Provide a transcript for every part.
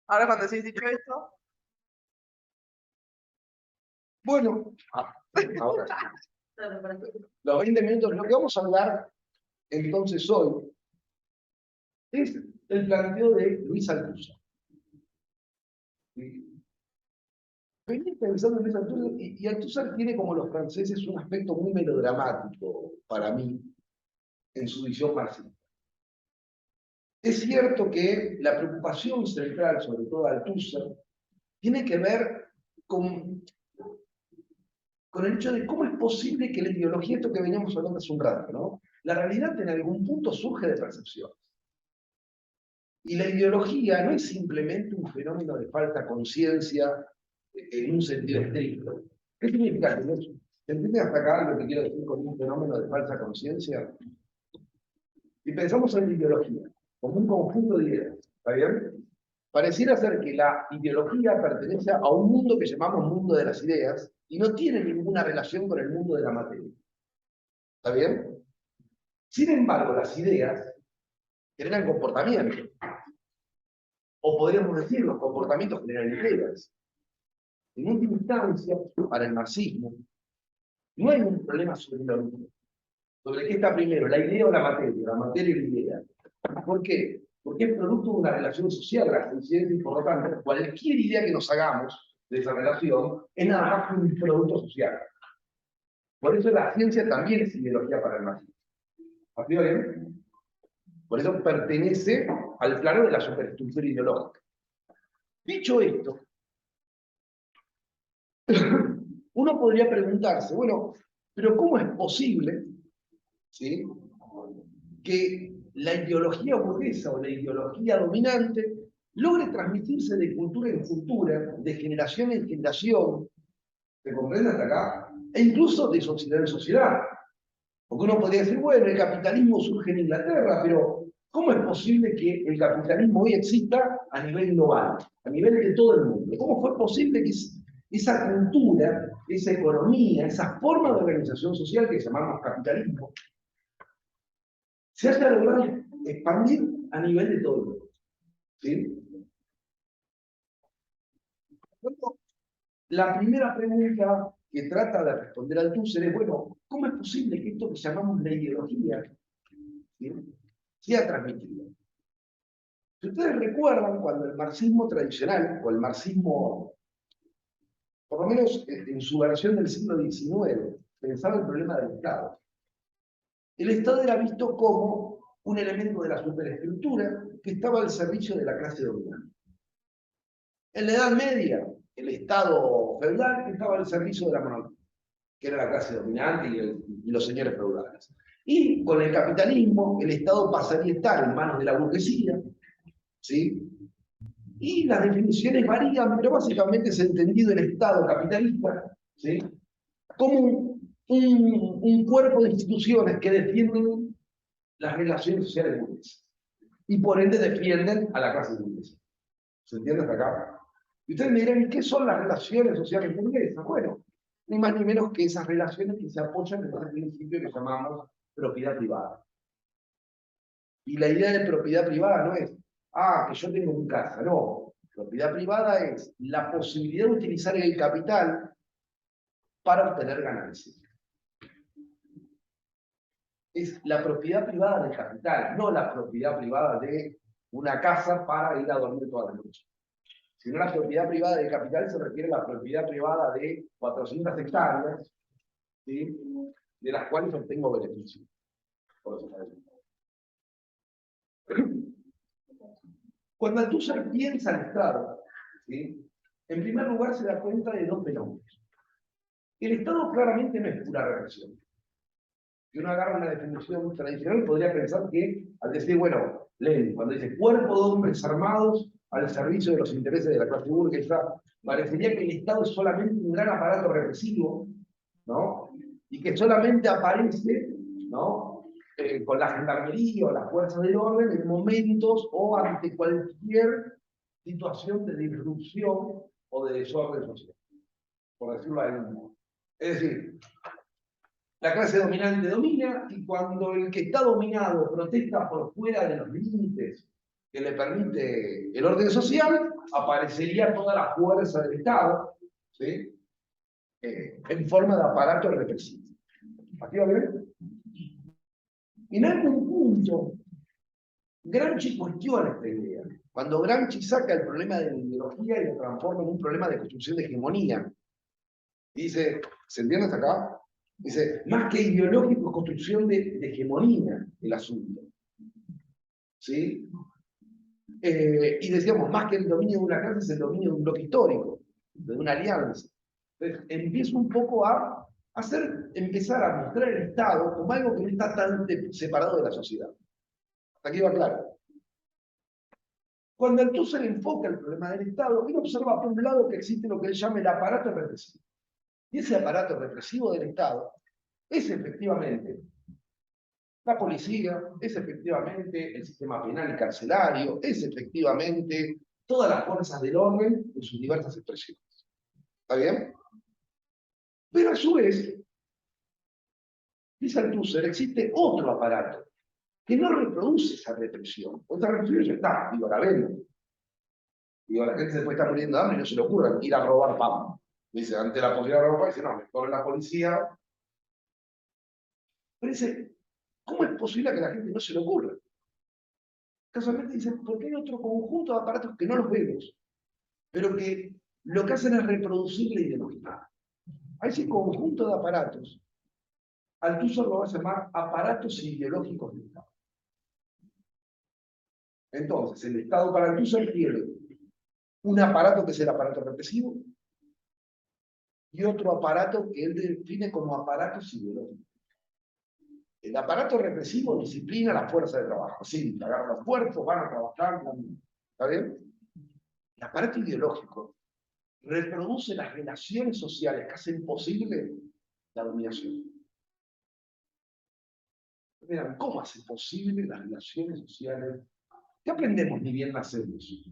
Ahora cuando decís dicho esto, Bueno, ahora, los 20 minutos, lo que vamos a hablar entonces hoy es el planteo de Luis Althusser. Venía pensando en Luis Althusser, y Althusser tiene, como los franceses, un aspecto muy melodramático para mí en su visión marxista. Es cierto que la preocupación central, sobre todo de Althusser, tiene que ver con el hecho de cómo es posible que la ideología, esto que veníamos hablando hace un rato, ¿no? La realidad en algún punto surge de percepciones. Y la ideología no es simplemente un fenómeno de falta conciencia en un sentido estricto. ¿Qué significa eso? ¿Se entiende hasta acá lo que quiero decir con un fenómeno de falsa conciencia? Y pensamos en la ideología como un conjunto de ideas, ¿está bien? Pareciera ser que la ideología pertenece a un mundo que llamamos mundo de las ideas y no tiene ninguna relación con el mundo de la materia. ¿Está bien? Sin embargo, las ideas generan comportamientos. O podríamos decir, los comportamientos generan ideas. En última instancia, para el marxismo, no hay un problema sobre lo mismo. ¿Sobre qué está primero, la idea o la materia? La materia y la idea. ¿Por qué? Porque es producto de una relación social, la conciencia, y por lo tanto, cualquier idea que nos hagamos de esa relación es nada más que un producto social. Por eso la ciencia también es ideología para el marxismo. ¿Así bien? Por eso pertenece al plano de la superestructura ideológica. Dicho esto, uno podría preguntarse, bueno, pero ¿cómo es posible, ¿sí?, que la ideología burguesa o la ideología dominante logre transmitirse de cultura en cultura, de generación en generación, ¿se comprende hasta acá? E incluso de sociedad en sociedad. Porque uno podría decir, bueno, el capitalismo surge en Inglaterra, pero ¿cómo es posible que el capitalismo hoy exista a nivel global, a nivel de todo el mundo? ¿Cómo fue posible que esa cultura, esa economía, esa forma de organización social que llamamos capitalismo, se haya logrado expandir a nivel de todo el mundo? ¿Sí? Bueno, la primera pregunta que trata de responder Althusser es, bueno, ¿cómo es posible que esto que llamamos la ideología, ¿sí?, sea transmitido? Si ustedes recuerdan, cuando el marxismo tradicional, o el marxismo, por lo menos en su versión del siglo XIX, pensaba el problema del Estado, el Estado era visto como un elemento de la superestructura que estaba al servicio de la clase dominante. En la Edad Media, el Estado feudal estaba al servicio de la monarquía, que era la clase dominante y los señores feudales. Y con el capitalismo, el Estado pasaría a estar en manos de la burguesía, ¿sí? Y las definiciones varían, pero básicamente es entendido el Estado capitalista, ¿sí?, como un cuerpo de instituciones que defienden las relaciones sociales burguesas y por ende defienden a la clase burguesa. ¿Se entiende hasta acá? Y ustedes me dirán, ¿qué son las relaciones sociales burguesas? Bueno, ni más ni menos que esas relaciones que se apoyan en ese principio que llamamos propiedad privada. Y la idea de propiedad privada no es, que yo tengo mi casa, no. Propiedad privada es la posibilidad de utilizar el capital para obtener ganancias. Es la propiedad privada del capital, no la propiedad privada de una casa para ir a dormir toda la noche. Si no, la propiedad privada del capital se refiere a la propiedad privada de 400 hectáreas, ¿sí?, de las cuales obtengo beneficios. Cuando Althusser piensa el Estado, ¿sí?, en primer lugar se da cuenta de dos fenómenos. El Estado claramente no es pura represión. Si uno agarra una definición tradicional, podría pensar que, al decir, bueno, Lenin, cuando dice cuerpo de hombres armados al servicio de los intereses de la clase burguesa, parecería que el Estado es solamente un gran aparato represivo, ¿no?, y que solamente aparece, ¿no?, con la gendarmería o las fuerzas del orden en momentos o ante cualquier situación de disrupción o de desorden social, por decirlo de algún modo. Es decir, la clase dominante domina, y cuando el que está dominado protesta por fuera de los límites que le permite el orden social, aparecería toda la fuerza del Estado, ¿sí? En forma de aparato represivo. ¿Aquí va bien? Y en algún punto, Gramsci cuestiona esta idea. Cuando Gramsci saca el problema de la ideología y lo transforma en un problema de construcción de hegemonía, y dice, ¿se entiende hasta acá? Dice, más que ideológico, es construcción de hegemonía el asunto. ¿Sí? Y decíamos, más que el dominio de una clase es el dominio de un bloque histórico, de una alianza. Entonces, empiezo un poco a empezar a mostrar el Estado como algo que no está tan separado de la sociedad. Hasta aquí va claro. Cuando Althusser enfoca el problema del Estado, él observa por un lado que existe lo que él llama el aparato represivo. Y ese aparato represivo del Estado es efectivamente la policía, es efectivamente el sistema penal y carcelario, es efectivamente todas las fuerzas del orden en sus diversas expresiones. ¿Está bien? Pero a su vez, dice Althusser, existe otro aparato que no reproduce esa represión. Otra represión ya está, digo, la vemos. Digo, la gente se puede estar muriendo de hambre y no se le ocurra ir a robar pan. Dice, ante la posibilidad de robar pan, dice, no, me ponen la policía. Pero dice, ¿cómo es posible que a la gente no se le ocurra? Casualmente dice, porque hay otro conjunto de aparatos que no los vemos, pero que lo que hacen es reproducir la ideología. A ese conjunto de aparatos, Althusser lo va a llamar aparatos ideológicos del Estado. Entonces, el Estado para Althusser tiene un aparato que es el aparato represivo y otro aparato que él define como aparatos ideológicos. El aparato represivo disciplina la fuerza de trabajo. Sí, agarran los cuerpos, van a trabajar. ¿Está bien? El aparato ideológico reproduce las relaciones sociales que hacen posible la dominación. Miren, ¿cómo hace posible las relaciones sociales? ¿Qué aprendemos ni bien nacemos?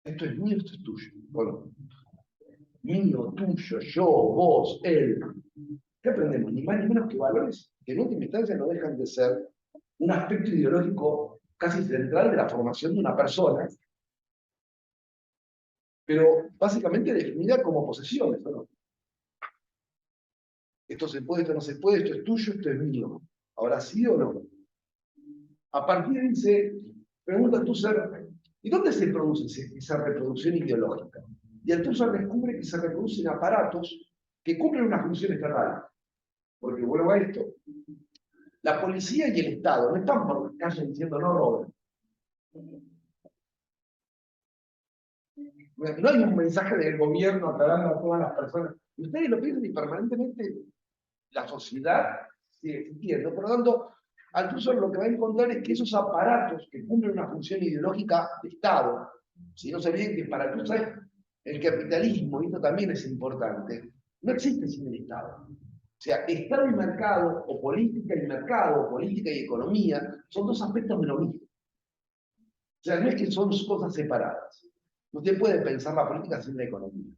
Esto es mío, esto es tuyo. Bueno, mío, tuyo, yo, vos, él. ¿Qué aprendemos? Ni más ni menos que valores que en última instancia no dejan de ser un aspecto ideológico casi central de la formación de una persona, pero básicamente definida como posesiones, ¿no? Esto se puede, esto no se puede, esto es tuyo, esto es mío. Ahora sí o no. A partir de ese, pregunta Althusser, ¿y dónde se produce esa reproducción ideológica? Y Althusser descubre que se reproducen aparatos que cumplen una función estatal. Porque vuelvo a esto, la policía y el Estado no están por la calle diciendo no roben. No hay un mensaje del gobierno aclarando a todas las personas. Ustedes lo piensan y permanentemente la sociedad sigue existiendo. Por lo tanto, Althusser lo que va a encontrar es que esos aparatos que cumplen una función ideológica de Estado, si no se olviden que para Althusser el capitalismo, y esto también es importante, no existe sin el Estado. O sea, Estado y mercado, o política y mercado, o política y economía, son dos aspectos de lo mismo. O sea, no es que son cosas separadas. Usted puede pensar la política sin la economía.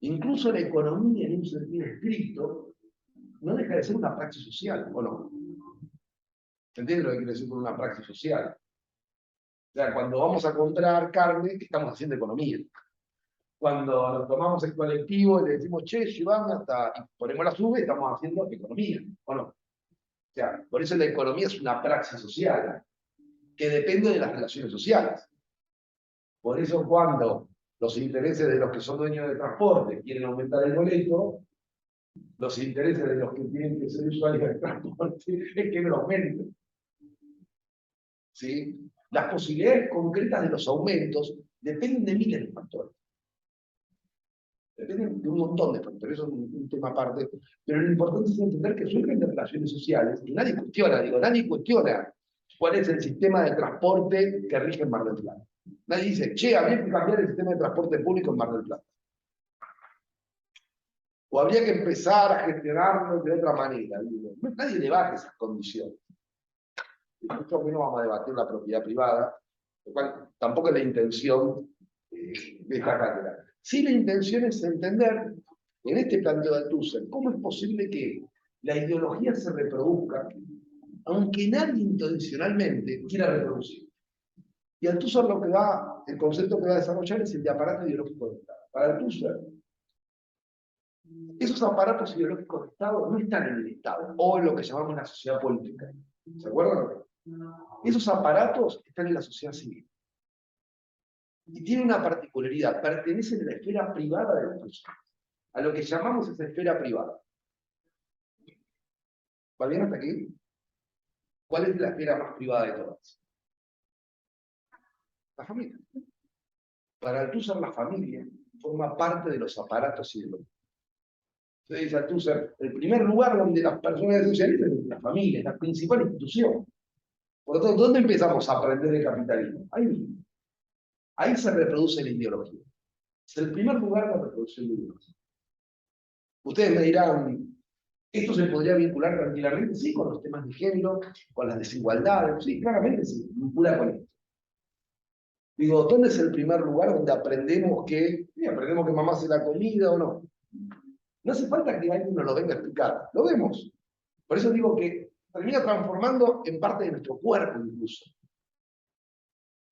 Incluso la economía, en un sentido estricto, no deja de ser una praxis social, ¿o no? ¿Se entiende lo que quiere decir con una praxis social? O sea, cuando vamos a comprar carne, estamos haciendo economía. Cuando nos tomamos el colectivo y le decimos, che, llevame hasta, y ponemos la sube, estamos haciendo economía, ¿o no? O sea, por eso la economía es una praxis social, que depende de las relaciones sociales. Por eso cuando los intereses de los que son dueños de transporte quieren aumentar el boleto, los intereses de los que tienen que ser usuarios del transporte es que no lo aumenten. ¿Sí? Las posibilidades concretas de los aumentos dependen de miles de factores. Dependen de un montón de factores, eso es un tema aparte. Pero lo importante es entender que surgen de relaciones sociales y nadie cuestiona, nadie cuestiona cuál es el sistema de transporte que rige en Mar del Plata. Nadie dice, che, habría que cambiar el sistema de transporte público en Mar del Plata. O habría que empezar a gestionarlo de otra manera. Nadie debate esas condiciones. Nosotros no vamos a debatir la propiedad privada, lo cual tampoco es la intención de esta cátedra. Sí, la intención es entender, en este planteo de Althusser, cómo es posible que la ideología se reproduzca, aunque nadie intencionalmente quiera reproducir. Y Althusser lo que va, el concepto que va a desarrollar es el de aparato ideológico de Estado. Para Althusser, esos aparatos ideológicos de Estado no están en el Estado, o en lo que llamamos la sociedad política. ¿Se acuerdan? Esos aparatos están en la sociedad civil. Y tienen una particularidad, pertenecen a la esfera privada de las personas, a lo que llamamos esa esfera privada. ¿Va bien hasta aquí? ¿Cuál es la esfera más privada de todas? La familia. Para Althusser, la familia forma parte de los aparatos ideológicos. Entonces dice Althusser, el primer lugar donde las personas socializan es la familia, es la principal institución. Por lo tanto, ¿dónde empezamos a aprender el capitalismo? Ahí mismo. Ahí se reproduce la ideología. Es el primer lugar de reproducción de la ideología. Ustedes me dirán, ¿esto se podría vincular tranquilamente? Sí, con los temas de género, con las desigualdades. Sí, claramente se vincula con esto. Digo, ¿dónde es el primer lugar donde aprendemos aprendemos que mamá hace la comida o no? No hace falta que alguien nos lo venga a explicar. Lo vemos. Por eso digo que termina transformando en parte de nuestro cuerpo incluso.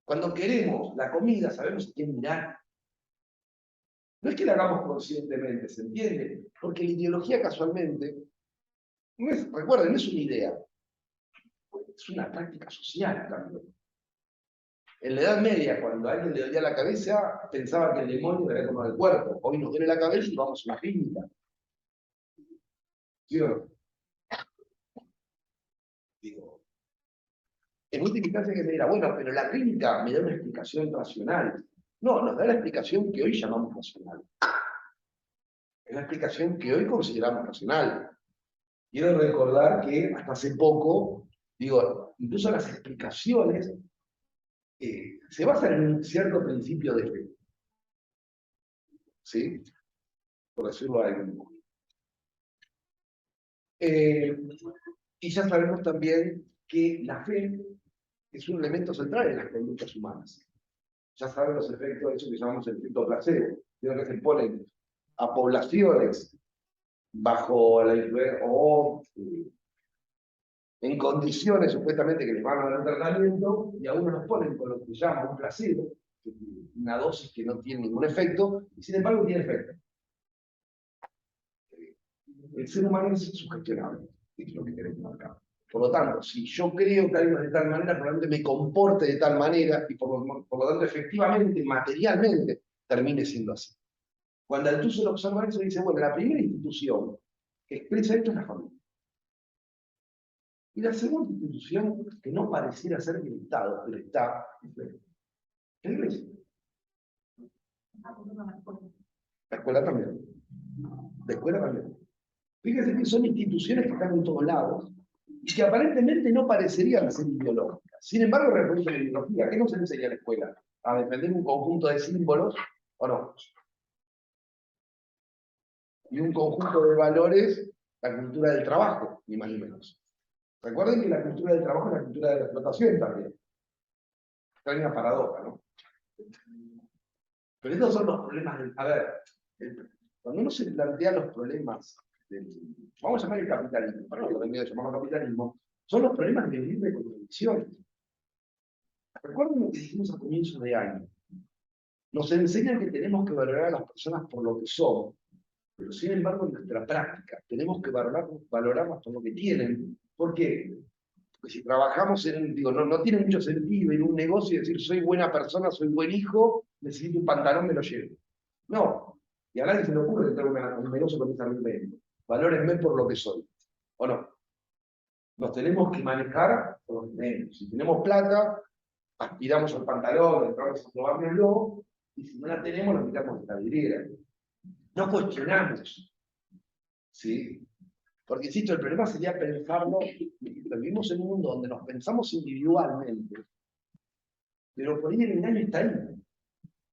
Cuando queremos la comida, sabemos a quién mirar. No es que la hagamos conscientemente, ¿se entiende? Porque la ideología casualmente, recuerden, no es una idea, es una práctica social también. En la Edad Media, cuando a alguien le dolía la cabeza, pensaba que el demonio era como el cuerpo. Hoy nos duele la cabeza y vamos a una clínica. ¿Sí o no? Digo, en última instancia que me dirá, bueno, pero la clínica me da una explicación racional. No, nos da la explicación que hoy llamamos racional. Es la explicación que hoy consideramos racional. Quiero recordar que hasta hace poco, digo, incluso las explicaciones se basan en un cierto principio de fe. ¿Sí? Por decirlo de algún modo. Y ya sabemos también que la fe es un elemento central en las conductas humanas. Ya saben los efectos de eso que llamamos el efecto placebo, que se ponen a poblaciones bajo la influencia o en condiciones supuestamente que les van a dar tratamiento, y a uno los ponen con lo que llaman un placebo, una dosis que no tiene ningún efecto, y sin embargo tiene efecto. El ser humano es sugestionable, es lo que queremos marcar. Por lo tanto, si yo creo que algo es de tal manera, probablemente me comporte de tal manera, y por lo tanto, efectivamente, materialmente, termine siendo así. Cuando Althusser observa eso, dice, bueno, la primera institución que expresa esto es la familia. Y la segunda institución, que no pareciera ser el Estado, pero está, es la iglesia. La escuela también. La escuela también. Fíjense que son instituciones que están en todos lados y que aparentemente no parecerían ser ideológicas. Sin embargo, reproducen la ideología. ¿Qué nos enseña la escuela? ¿A defender un conjunto de símbolos o no? Y un conjunto de valores, la cultura del trabajo, ni más ni menos. Recuerden que la cultura del trabajo es la cultura de la explotación también. Hay una paradoja, ¿no? Pero estos son los problemas del... A ver, cuando uno se plantea los problemas del... Vamos a llamar el capitalismo, pero no lo tengo que llamar capitalismo, son los problemas de vivir de contradicciones. Recuerden lo que dijimos a comienzos de año. Nos enseñan que tenemos que valorar a las personas por lo que son, pero sin embargo en nuestra práctica tenemos que valorarlas por lo que tienen. ¿Por qué? Porque si trabajamos en, digo, no tiene mucho sentido ir a un negocio y decir soy buena persona, soy buen hijo, necesito un pantalón, me lo llevo. No. Y a nadie se le ocurre entrar a un negocio con ese argumento. Valórenme por lo que soy. ¿O no? Nos tenemos que manejar por lo que tenemos. Si tenemos plata, aspiramos al pantalón, entramos a probárnoslo, y si no la tenemos, lo quitamos de la vidriera. No cuestionamos. ¿Sí? Porque, insisto, el problema sería pensarlo, vivimos en un mundo donde nos pensamos individualmente, pero por ahí el engaño está ahí,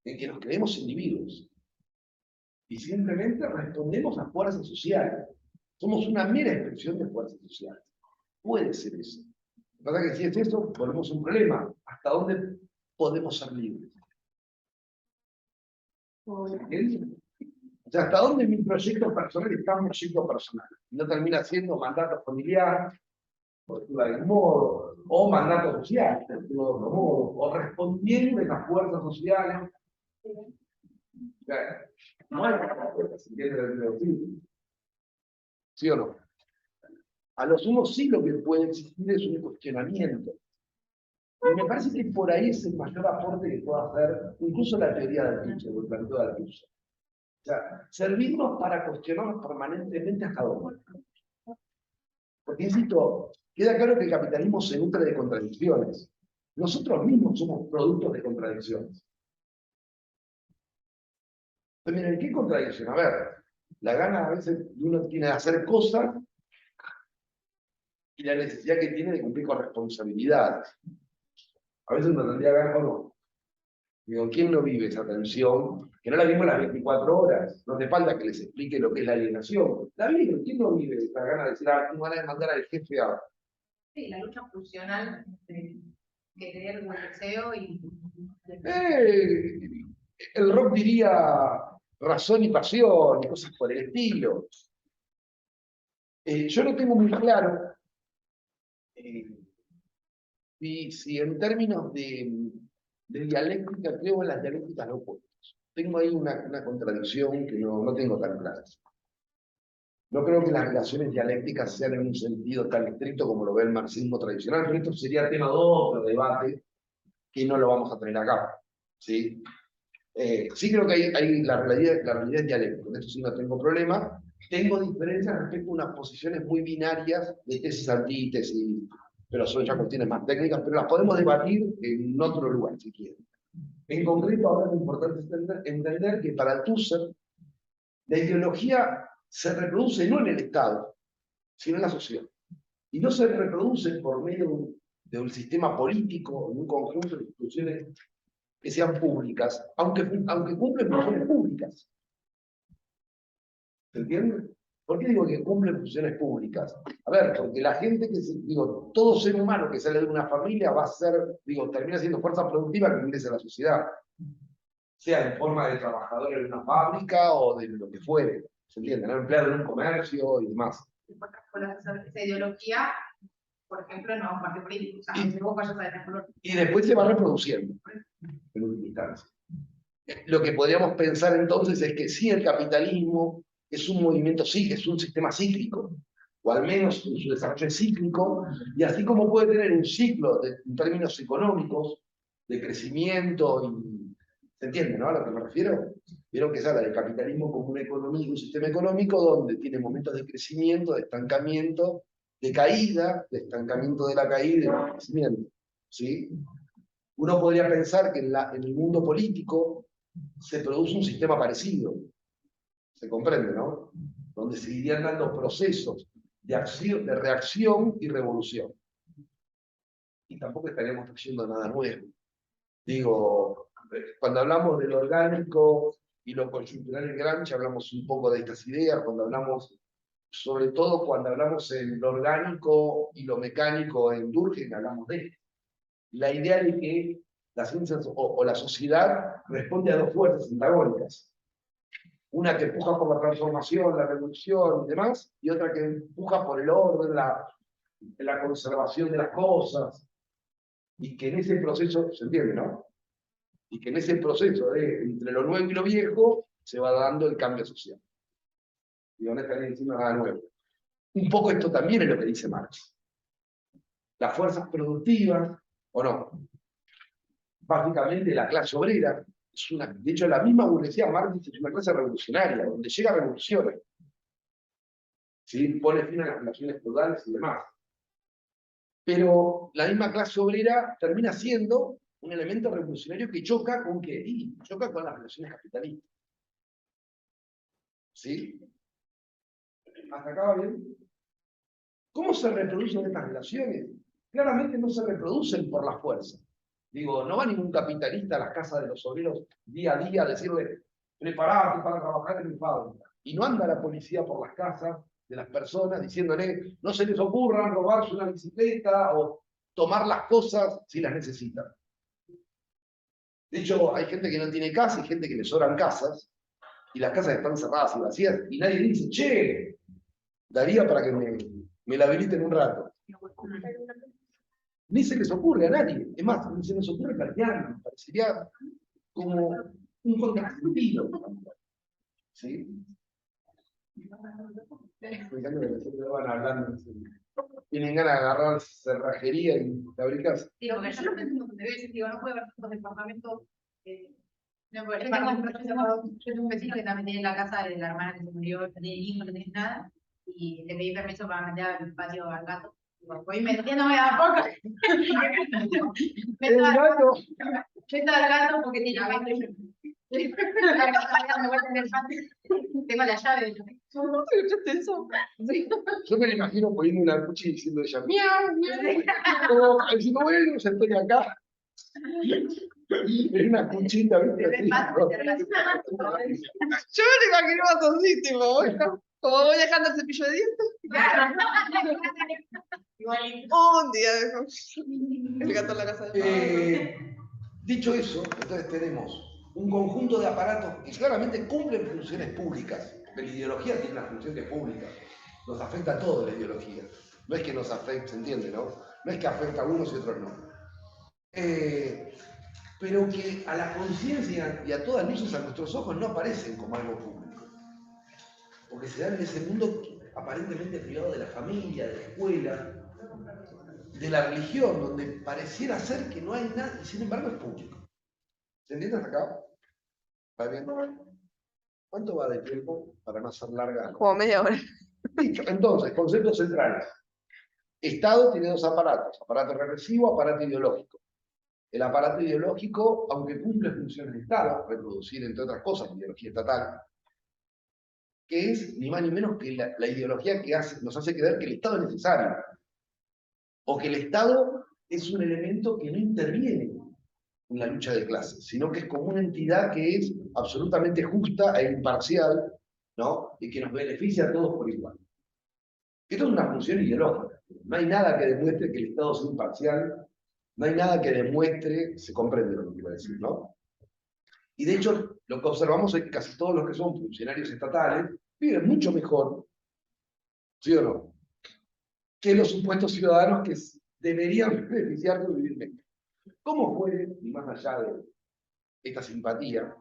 en que nos creemos individuos. Y simplemente respondemos a fuerzas sociales. Somos una mera expresión de fuerzas sociales. Puede ser eso. La verdad que si es eso, ponemos un problema. ¿Hasta dónde podemos ser libres? O sea, ¿hasta dónde mi proyecto personal está un proyecto personal? No termina siendo mandato familiar, por decirlo de algún modo, o mandato social, por decirlo de otro modo, o respondiendo a las fuerzas sociales. No hay respuesta, ¿se entiende? ¿Sí o no? A lo sumo sí lo que puede existir es un cuestionamiento. Y me parece que por ahí es el mayor aporte que puede hacer incluso la teoría del Althusser, o el planteo de Althusser. O sea, servirnos para cuestionarnos permanentemente hasta dónde. Porque, insisto, queda claro que el capitalismo se nutre de contradicciones. Nosotros mismos somos productos de contradicciones. Pero miren, ¿qué contradicción? A ver, la gana a veces uno tiene de hacer cosas y la necesidad que tiene de cumplir con responsabilidades. A veces uno tendría ganas o no. Digo, ¿quién no vive esa tensión? Que no la vimos las 24 horas. No hace falta que les explique lo que es la alienación. La vive, ¿quién no vive esa gana de decir, tengo ganas de mandar al jefe a... Sí, la lucha funcional que tener el deseo y... el rock diría razón y pasión y cosas por el estilo. Yo no tengo muy claro si en términos de dialéctica creo en las dialécticas no opuestas. Tengo ahí una contradicción que no tengo tan clara. No creo que las relaciones dialécticas sean en un sentido tan estricto como lo ve el marxismo tradicional, pero esto sería tema de otro debate que no lo vamos a tener acá. ¿Sí? Sí creo que hay la realidad es dialéctica, en esto sí no tengo problema. Tengo diferencias respecto a unas posiciones muy binarias de tesis antítesis, pero son ya cuestiones más técnicas, pero las podemos debatir en otro lugar si quieren. En concreto, ahora es importante entender que para Althusser la ideología se reproduce no en el Estado, sino en la sociedad. Y no se reproduce por medio de un sistema político, de un conjunto de instituciones que sean públicas, aunque cumplen funciones públicas. ¿Se entiende? ¿Por qué digo que cumplen funciones públicas? A ver, porque la gente todo ser humano que sale de una familia va a ser, termina siendo fuerza productiva que ingresa a la sociedad. Sea en forma de trabajador en una fábrica o de lo que fuere. ¿Se entiende? ¿No? Empleado en un comercio y demás. Esa ideología, por ejemplo, no parte político. O sea, y después se va reproduciendo en última instancia. Lo que podríamos pensar entonces es que sí, el capitalismo es un movimiento, sí, es un sistema cíclico, o al menos en su desarrollo es cíclico, y así como puede tener un ciclo en términos económicos, de crecimiento, y ¿se entiende, no? A lo que me refiero. Vieron que se habla del capitalismo como una economía, un sistema económico donde tiene momentos de crecimiento, de estancamiento, de caída, de estancamiento de la caída y de crecimiento. ¿Sí? Uno podría pensar que en el mundo político se produce un sistema parecido. Se comprende, ¿no? Donde se irían dando procesos de reacción y revolución. Y tampoco estaríamos trayendo nada nuevo. Digo, cuando hablamos de lo orgánico y lo coyuntural en Gramsci, hablamos un poco de estas ideas, sobre todo cuando hablamos en lo orgánico y lo mecánico en Durkheim, hablamos de esto. La idea de que las ciencias o la sociedad responde a dos fuerzas antagónicas. Una que empuja por la transformación, la revolución y demás, y otra que empuja por el orden, la conservación de las cosas, y que en ese proceso, se entiende, ¿no? Y que en ese proceso entre lo nuevo y lo viejo se va dando el cambio social. Y no estaría diciendo nada nuevo. Un poco esto también es lo que dice Marx. Las fuerzas productivas, o no, básicamente la clase obrera, de hecho la misma burguesía Marx dice, es una clase revolucionaria, donde llega a revoluciones. ¿Sí? Pone fin a las relaciones feudales y demás. Pero la misma clase obrera termina siendo un elemento revolucionario que choca con ¿qué? Y choca con las relaciones capitalistas. ¿Sí? ¿Hasta acá va bien? ¿Cómo se reproducen estas relaciones? Claramente no se reproducen por la fuerza. Digo, no va ningún capitalista a las casas de los obreros día a día a decirle, preparate para trabajar en mi fábrica. Y no anda la policía por las casas de las personas diciéndole, no se les ocurra robarse una bicicleta o tomar las cosas si las necesitan. De hecho, hay gente que no tiene casa y gente que le sobran casas, y las casas están cerradas y vacías, y nadie dice, che, daría para que me la habiliten un rato. Ni se les ocurre a nadie. Es más, ni se les ocurre plantearlo. Parecería como un contrasentido. ¿Sí? Me encanta que siempre van hablando. Tienen ganas de agarrar cerrajería y fabricarse. Sí, porque yo lo pienso como te ves, digo, no puede haber tantos departamentos. No, porque yo tengo un vecino que también tiene la casa de la hermana que se murió, no tiene hijos, no tiene nada, y le pedí permiso para meter al patio al gato. Digo, voy metiéndome a poco. El gato. Meto al gato porque tiene la gato. Tengo la llave. Yo me lo imagino poniendo una cuchilla y diciendo ella, miau, miau. Como diciendo, bueno, ya estoy acá. Es una cuchita, ¿viste? Así, ¿no? Yo me lo imagino más así, tipo, bueno, como voy dejando el cepillo de dientes, un día dejo el gato en la casa de Dicho eso, entonces tenemos un conjunto de aparatos que claramente cumplen funciones públicas. La ideología tiene una función que es pública. Nos afecta a todos la ideología. No es que nos afecte, se entiende, ¿no? No es que afecta a unos y otros no. Pero que a la conciencia y a todas luces a nuestros ojos no aparecen como algo público. Porque se dan en ese mundo aparentemente privado de la familia, de la escuela, de la religión, donde pareciera ser que no hay nada, y sin embargo es público. ¿Se entiende hasta acá? ¿Va bien? ¿Cuánto va de tiempo para no hacer larga? como media hora. Dicho, entonces, conceptos centrales. Estado tiene dos aparatos, aparato represivo, aparato ideológico. El aparato ideológico, aunque cumple funciones de Estado, reproducir entre otras cosas la ideología estatal, que es ni más ni menos que la ideología que nos hace creer que el Estado es necesario, o que el Estado es un elemento que no interviene en la lucha de clases, sino que es como una entidad que es absolutamente justa e imparcial, ¿no? Y que nos beneficia a todos por igual. Esto es una función ideológica. No hay nada que demuestre que el Estado sea imparcial, no hay nada que demuestre, se comprende lo que quiero decir, ¿no? Y de hecho, lo que observamos es que casi todos los que son funcionarios estatales viven mucho mejor, ¿sí o no?, que los supuestos ciudadanos que deberían beneficiarse de vivir mejor. ¿Cómo fue, y más allá de esta simpatía,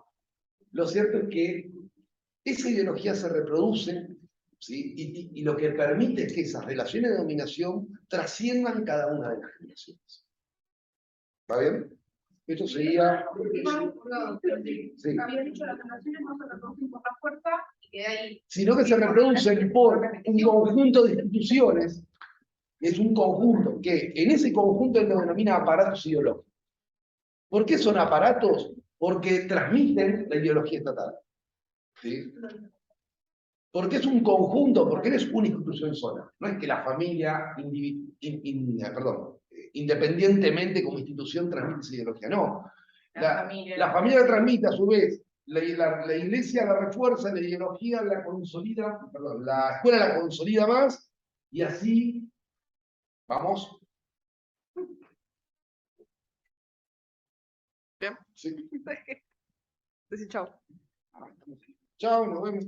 lo cierto es que esa ideología se reproduce, ¿sí? Y lo que permite es que esas relaciones de dominación trasciendan cada una de las generaciones. ¿Está bien? Esto sería... Sí. Había dicho las relaciones no se reproducen por la fuerza y que ahí. Sino que se reproducen por un conjunto de instituciones, es un conjunto que en ese conjunto él lo denomina aparatos ideológicos. ¿Por qué son aparatos? Porque transmiten la ideología estatal. ¿Sí? Porque es un conjunto, porque no es una institución sola. No es que la familia independientemente como institución transmite esa ideología, no. La familia transmite a su vez, la iglesia la refuerza, la ideología la consolida, perdón, la escuela la consolida más, y así vamos. Bien. Sí. Decir chao. Chao, nos vemos.